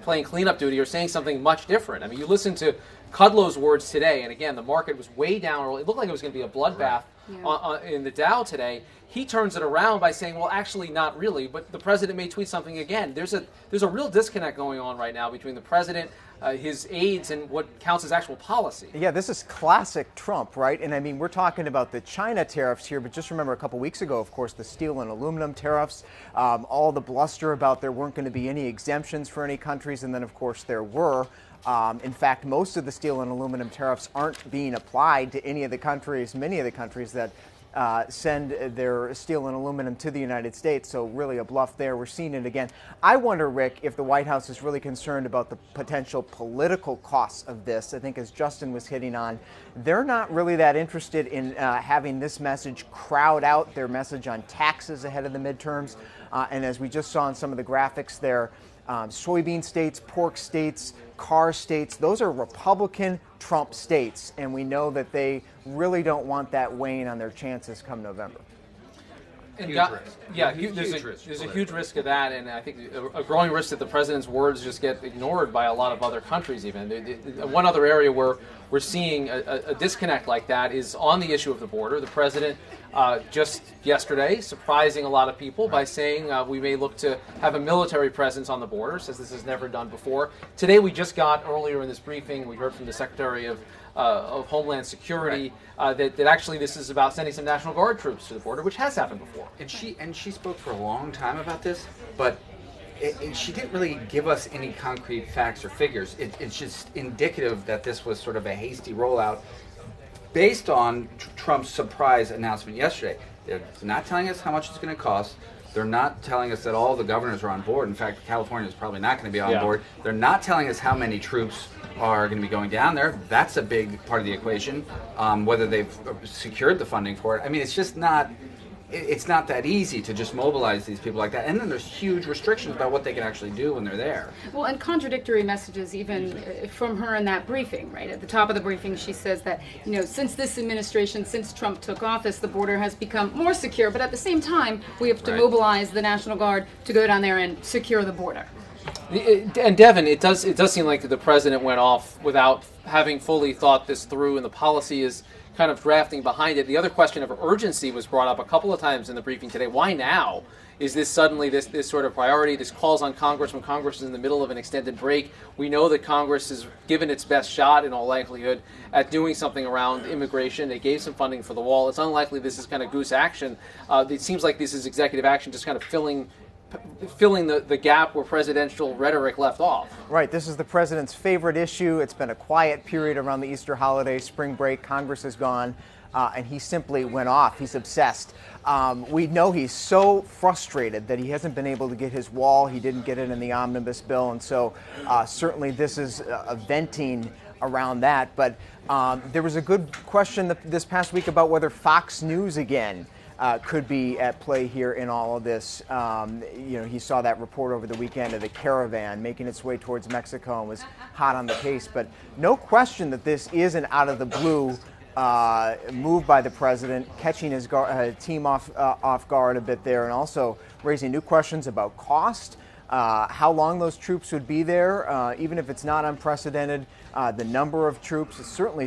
Speaker 20: playing cleanup duty, are saying something much different. I mean, you listen to Kudlow's words today, and again, the market was way down early. It looked like it was going to be a bloodbath in the Dow today. He turns it around by saying, well, actually not really, but the president may tweet something again. There's a real disconnect going on right now between the president, his aides, and what counts as actual policy.
Speaker 21: Yeah, this is classic Trump, right? And I mean, we're talking about the China tariffs here, but just remember a couple weeks ago, of course, the steel and aluminum tariffs, all the bluster about there weren't going to be any exemptions for any countries, and then, of course, there were. In fact, most of the steel and aluminum tariffs aren't being applied to many of the countries that send their steel and aluminum to the United States. So really a bluff there. We're seeing it again. I wonder, Rick, if the White House is really concerned about the potential political costs of this. I think as Justin was hitting on, they're not really that interested in having this message crowd out their message on taxes ahead of the midterms. And as we just saw in some of the graphics there, soybean states, pork states, car states, those are Republican Trump states, and we know that they really don't want that weighing on their chances come November.
Speaker 20: There's a huge risk of that, and I think a growing risk that the president's words just get ignored by a lot of other countries even. One other area where we're seeing a disconnect like that is on the issue of the border. The president just yesterday, surprising a lot of people by saying we may look to have a military presence on the border, says this is never done before. Today we just got, earlier in this briefing, we heard from the Secretary of Homeland Security that actually this is about sending some National Guard troops to the border, which has happened before.
Speaker 22: And she spoke for a long time about this, but she didn't really give us any concrete facts or figures. It's just indicative that this was sort of a hasty rollout based on Trump's surprise announcement yesterday. They're not telling us how much it's going to cost. They're not telling us that all the governors are on board. In fact, California is probably not going to be on board. They're not telling us how many troops are going to be going down there. That's a big part of the equation, whether they've secured the funding for it. I mean, it's just not... It's not that easy to just mobilize these people like that. And then there's huge restrictions about what they can actually do when they're there.
Speaker 23: Well, and contradictory messages even from her in that briefing, right? At the top of the briefing, she says that, since this administration, since Trump took office, the border has become more secure. But at the same time, we have to mobilize the National Guard to go down there and secure the border.
Speaker 20: And Devin, it does seem like the president went off without having fully thought this through, and the policy is kind of drafting behind it. The other question of urgency was brought up a couple of times in the briefing today. Why now? Is this suddenly this sort of priority? This calls on Congress when Congress is in the middle of an extended break. We know that Congress has given its best shot, in all likelihood, at doing something around immigration. They gave some funding for the wall. It's unlikely this is kind of goose action. It seems like this is executive action just kind of filling the gap where presidential rhetoric left off.
Speaker 21: Right. This is the president's favorite issue. It's been a quiet period around the Easter holiday, spring break. Congress is gone, and he simply went off. He's obsessed. We know he's so frustrated that he hasn't been able to get his wall. He didn't get it in the omnibus bill, and so certainly this is a venting around that. But there was a good question this past week about whether Fox News again could be at play here in all of this. He saw that report over the weekend of the caravan making its way towards Mexico and was hot on the case. But no question that this is an out of the blue move by the president, catching his team off guard a bit there, and also raising new questions about cost. How long those troops would be there, even if it's not unprecedented. The number of troops, it certainly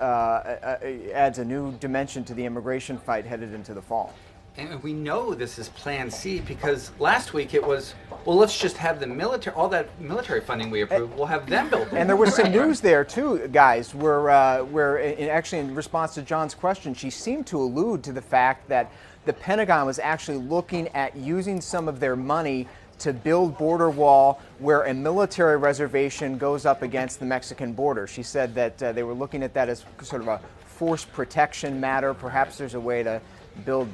Speaker 21: adds a new dimension to the immigration fight headed into the fall.
Speaker 22: And we know this is Plan C because last week it was, well, let's just have the military, all that military funding we approved, we'll have them build.
Speaker 21: And there was some news there too, guys, where actually in response to John's question, she seemed to allude to the fact that the Pentagon was actually looking at using some of their money to build border wall where a military reservation goes up against the Mexican border. She said that they were looking at that as sort of a force protection matter. Perhaps there's a way to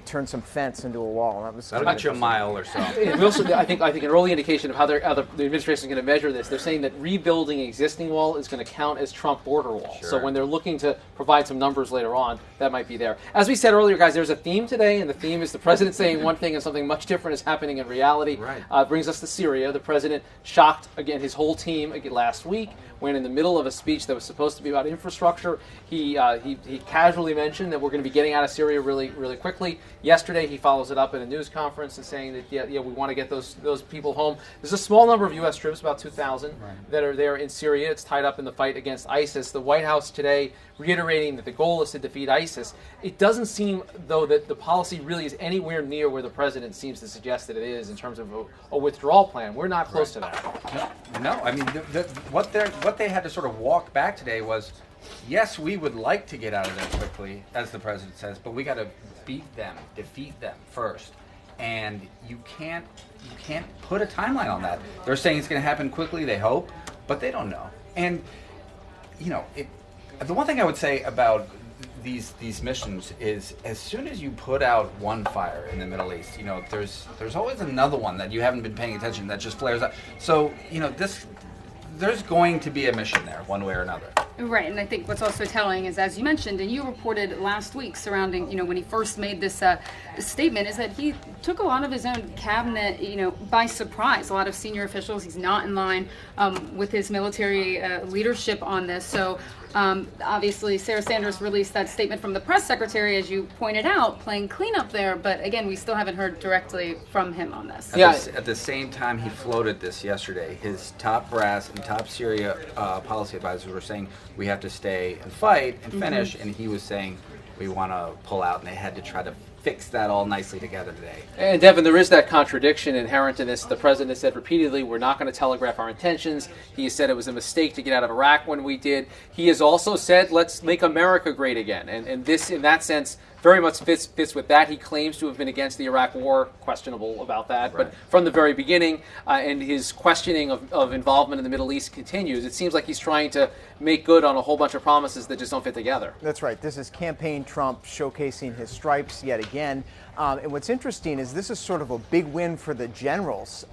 Speaker 21: turn some fence into a wall.
Speaker 22: That'll get you a mile or so.
Speaker 20: We also, I think an early indication of how the administration is going to measure this. They're saying that rebuilding an existing wall is going to count as Trump border wall.
Speaker 22: Sure.
Speaker 20: So when they're looking to provide some numbers later on, that might be there. As we said earlier, guys, there's a theme today, and the theme is the president saying one thing and something much different is happening in reality.
Speaker 22: Right.
Speaker 20: Brings us to Syria. The president shocked again his whole team last week when in the middle of a speech that was supposed to be about infrastructure, he casually mentioned that we're going to be getting out of Syria really, really quickly. Yesterday, he follows it up at a news conference and saying that, we want to get those people home. There's a small number of U.S. troops, about 2,000, that are there in Syria. It's tied up in the fight against ISIS. The White House today reiterating that the goal is to defeat ISIS. It doesn't seem, though, that the policy really is anywhere near where the president seems to suggest that it is in terms of a withdrawal plan. We're not close to that.
Speaker 22: No, I mean, what they had to sort of walk back today was, yes, we would like to get out of there quickly, as the president says, but we got to defeat them first. And you can't put a timeline on that. They're saying it's going to happen quickly, they hope, but they don't know. And, the one thing I would say about these missions is as soon as you put out one fire in the Middle East, there's always another one that you haven't been paying attention that just flares up. So, there's going to be a mission there, one way or another.
Speaker 23: Right, and I think what's also telling is, as you mentioned, and you reported last week surrounding, when he first made this statement, is that he took a lot of his own cabinet, by surprise. A lot of senior officials, he's not in line with his military leadership on this. So obviously, Sarah Sanders released that statement from the press secretary, as you pointed out, playing cleanup there. But again, we still haven't heard directly from him on this.
Speaker 22: At the same time he floated this yesterday, his top brass and top Syria policy advisors were saying we have to stay and fight and finish, and he was saying, we want to pull out, and they had to try to fix that all nicely together today.
Speaker 20: And Devin, there is that contradiction inherent in this. The president has said repeatedly, we're not going to telegraph our intentions. He has said it was a mistake to get out of Iraq when we did. He has also said, let's make America great again. And this, in that sense, very much fits with that. He claims to have been against the Iraq War, questionable about that,
Speaker 22: Right.
Speaker 20: but from the very beginning, and his questioning of involvement in the Middle East continues. It seems like he's trying to make good on a whole bunch of promises that just don't fit together.
Speaker 21: That's right. This is campaign Trump showcasing his stripes yet again. And what's interesting is this is sort of a big win for the generals.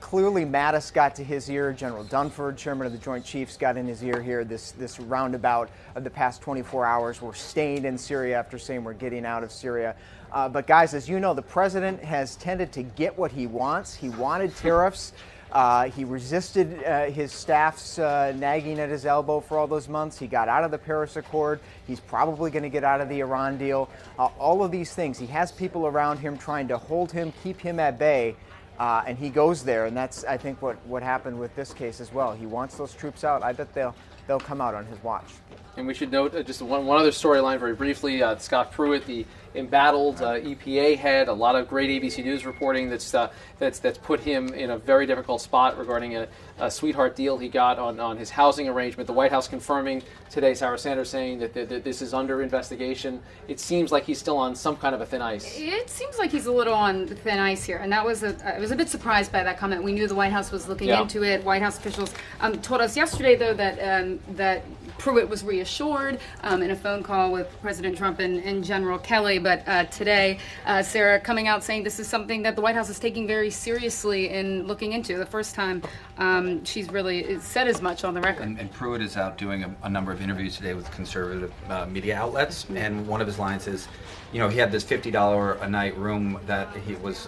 Speaker 21: Clearly, Mattis got to his ear. General Dunford, chairman of the Joint Chiefs, got in his ear here. This roundabout of the past 24 hours. We're staying in Syria after saying we're getting out of Syria. But guys, as you know, the president has tended to get what he wants. He wanted tariffs. He resisted his staff's nagging at his elbow for all those months. He got out of the Paris Accord. He's probably going to get out of the Iran deal. All of these things. He has people around him trying to hold him, keep him at bay. And he goes there, and that's, I think, what happened with this case as well. He wants those troops out. I bet they'll come out on his watch.
Speaker 20: And we should note just one other storyline very briefly. Scott Pruitt, the embattled EPA head, a lot of great ABC News reporting that's put him in a very difficult spot regarding a sweetheart deal he got on his housing arrangement. The White House confirming today, Sarah Sanders saying that this is under investigation. It seems like he's still on some kind of a thin ice.
Speaker 23: It seems like he's a little on thin ice here, and that was I was a bit surprised by that comment. We knew the White House was looking into it. White House officials told us yesterday, though, that Pruitt was reassured in a phone call with President Trump and General Kelly. But today, Sarah coming out saying this is something that the White House is taking very seriously in looking into. The first time she's really said as much on the record.
Speaker 22: And Pruitt is out doing a number of interviews today with conservative media outlets, and one of his lines is, he had this $50 a night room that he was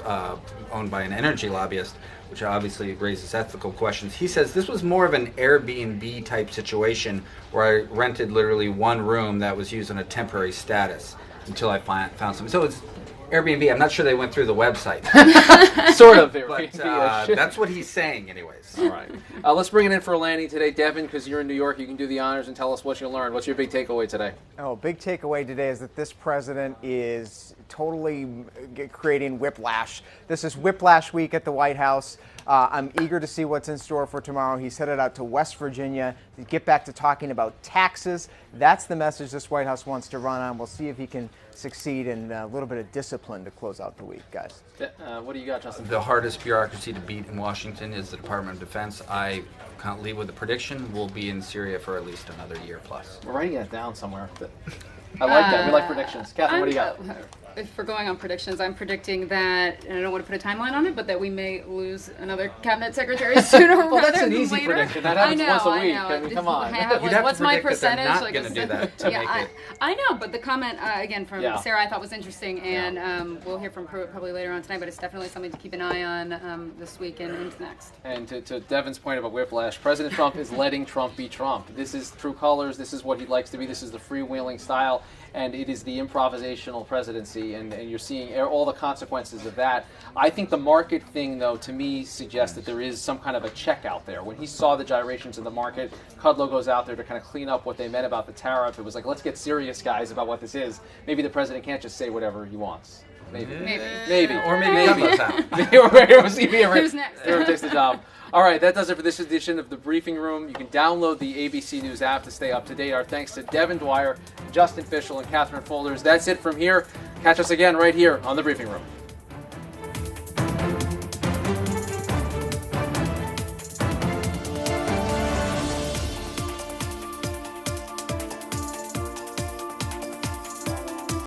Speaker 22: owned by an energy lobbyist, which obviously raises ethical questions. He says this was more of an Airbnb type situation where I rented literally one room that was used on a temporary status until I found something. So it's Airbnb. I'm not sure they went through the website.
Speaker 20: Sort of
Speaker 22: But
Speaker 20: Airbnb.
Speaker 22: that's what he's saying anyways.
Speaker 20: All right. Let's bring it in for a landing today. Devin, because you're in New York, you can do the honors and tell us what you learned. What's your big takeaway today?
Speaker 21: Oh, big takeaway today is that this president is totally creating whiplash. This is whiplash week at the White House. I'm eager to see what's in store for tomorrow. He's headed out to West Virginia to get back to talking about taxes. That's the message this White House wants to run on. We'll see if he can succeed in a little bit of discipline to close out the week, guys.
Speaker 20: What do you got, Justin?
Speaker 22: The hardest bureaucracy to beat in Washington is the Department of Defense. I can't leave with a prediction. We'll be in Syria for at least another year plus.
Speaker 20: We're writing that down somewhere. I like that. We like predictions. Catherine, what do you got?
Speaker 23: If we're going on predictions, I'm predicting that, and I don't want to put a timeline on it, but that we may lose another cabinet secretary sooner
Speaker 20: Well,
Speaker 23: rather
Speaker 20: that's an
Speaker 23: than
Speaker 20: easy
Speaker 23: later.
Speaker 20: prediction. That happens once a week.
Speaker 23: I know.
Speaker 20: Come on.
Speaker 22: You'd have
Speaker 23: what's
Speaker 22: to
Speaker 23: my
Speaker 22: predict that
Speaker 23: percentage?
Speaker 22: they're not
Speaker 23: Like
Speaker 22: going to do that to make it.
Speaker 23: I know, but the comment again from
Speaker 20: Yeah.
Speaker 23: Sarah I thought was interesting, and we'll hear from Pruitt probably later on tonight. But it's definitely something to keep an eye on this week and into next.
Speaker 20: And to Devin's point about whiplash, President Trump is letting Trump be Trump. This is true colors. This is what he likes to be. This is the freewheeling style. And it is the improvisational presidency, and you're seeing all the consequences of that. I think the market thing, though, to me suggests that there is some kind of a check out there. When he saw the gyrations in the market, Kudlow goes out there to kind of clean up what they meant about the tariff. It was like, let's get serious, guys, about what this is. Maybe the president can't just say whatever he wants. Maybe.
Speaker 22: Or maybe Kudlow's out.
Speaker 20: Who's next? Whoever takes the job. All right, that does it for this edition of The Briefing Room. You can download the ABC News app to stay up to date. Our thanks to Devin Dwyer, Justin Fischel, and Catherine Folders. That's it from here. Catch us again right here on The Briefing Room.